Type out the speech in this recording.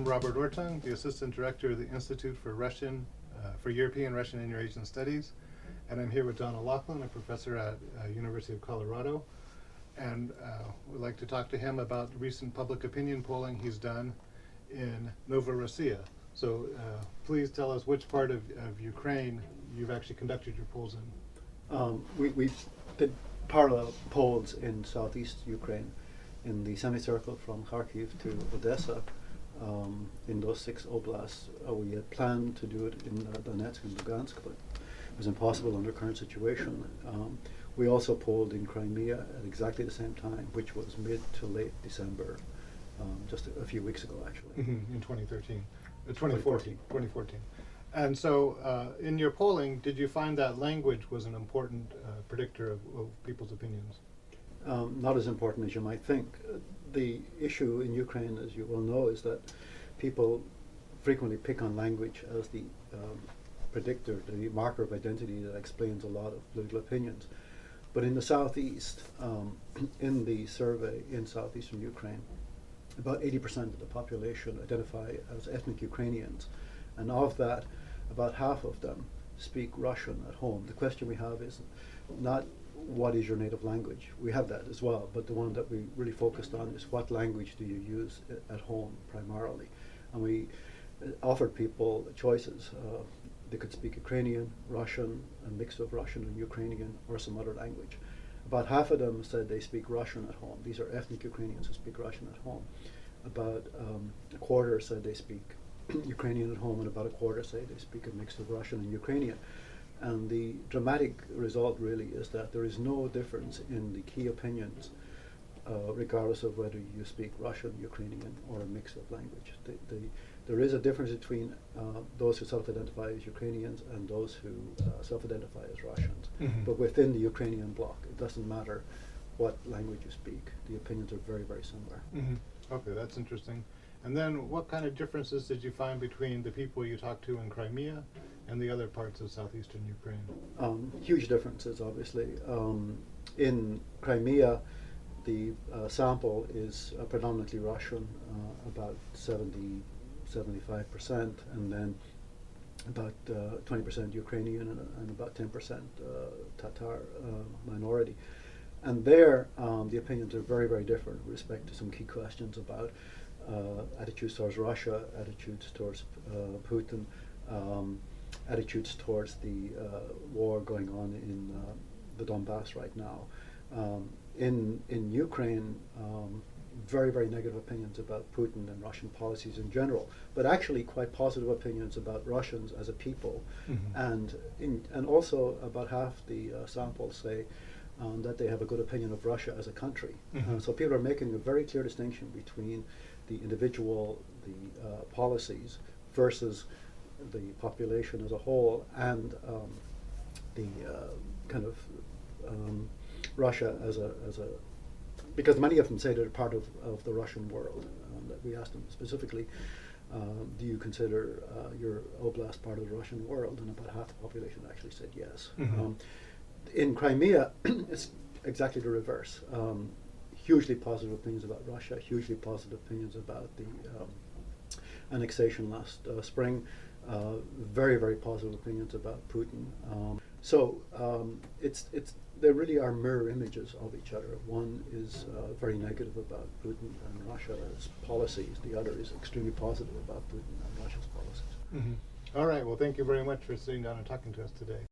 I'm Robert Ortung, the Assistant Director of the Institute for European, Russian, and Eurasian Studies. And I'm here with Don O'Loughlin, a professor at University of Colorado. And we'd like to talk to him about recent public opinion polling he's done in Novorossiya. So please tell us which part of Ukraine you've actually conducted your polls in. We did parallel polls in southeast Ukraine, in the semicircle from Kharkiv to Odessa. In those 6 oblasts, we had planned to do it in Donetsk and Lugansk, but it was impossible under current situation. We also polled in Crimea at exactly the same time, which was mid to late December, just a few weeks ago, actually. In 2014. And so in your polling, did you find that language was an important predictor of people's opinions? Not as important as you might think. The issue in Ukraine, as you well know, is that people frequently pick on language as the predictor, the marker of identity that explains a lot of political opinions. But in the southeast, in the survey in southeastern Ukraine, about 80% of the population identify as ethnic Ukrainians, and of that, about half of them speak Russian at home. The question we have is not what is your native language. We have that as well, but the one that we really focused on is what language do you use at home primarily. And we offered people choices. They could speak Ukrainian, Russian, a mix of Russian and Ukrainian, or some other language. About half of them said they speak Russian at home. These are ethnic Ukrainians who speak Russian at home. About a quarter said they speak Ukrainian at home, and about a quarter say they speak a mix of Russian and Ukrainian. And the dramatic result really is that there is no difference in the key opinions, regardless of whether you speak Russian, Ukrainian, or a mix of language. There is a difference between those who self-identify as Ukrainians and those who self-identify as Russians. Mm-hmm. But within the Ukrainian bloc, it doesn't matter what language you speak. The opinions are very, very similar. Mm-hmm. Okay, that's interesting. And then what kind of differences did you find between the people you talked to in Crimea and the other parts of southeastern Ukraine? Huge differences, obviously. In Crimea, the sample is predominantly Russian, about 75%, and then about 20% Ukrainian and about 10% Tatar minority. And there, the opinions are very, very different with respect to some key questions about attitudes towards Russia, attitudes towards Putin, attitudes towards the war going on in the Donbass right now. In Ukraine, very, very negative opinions about Putin and Russian policies in general, but actually quite positive opinions about Russians as a people. Mm-hmm. And also about half the samples say that they have a good opinion of Russia as a country. Mm-hmm. So people are making a very clear distinction between the individual, the policies, versus the population as a whole, and the kind of Russia as a because many of them say they're part of the Russian world. That we asked them specifically, do you consider your oblast part of the Russian world? And about half the population actually said yes. Mm-hmm. In Crimea, it's exactly the reverse. Hugely positive opinions about Russia, hugely positive opinions about the annexation last spring, very, very positive opinions about Putin. They really are mirror images of each other. One is very negative about Putin and Russia's policies. The other is extremely positive about Putin and Russia's policies. Mm-hmm. All right. Well, thank you very much for sitting down and talking to us today.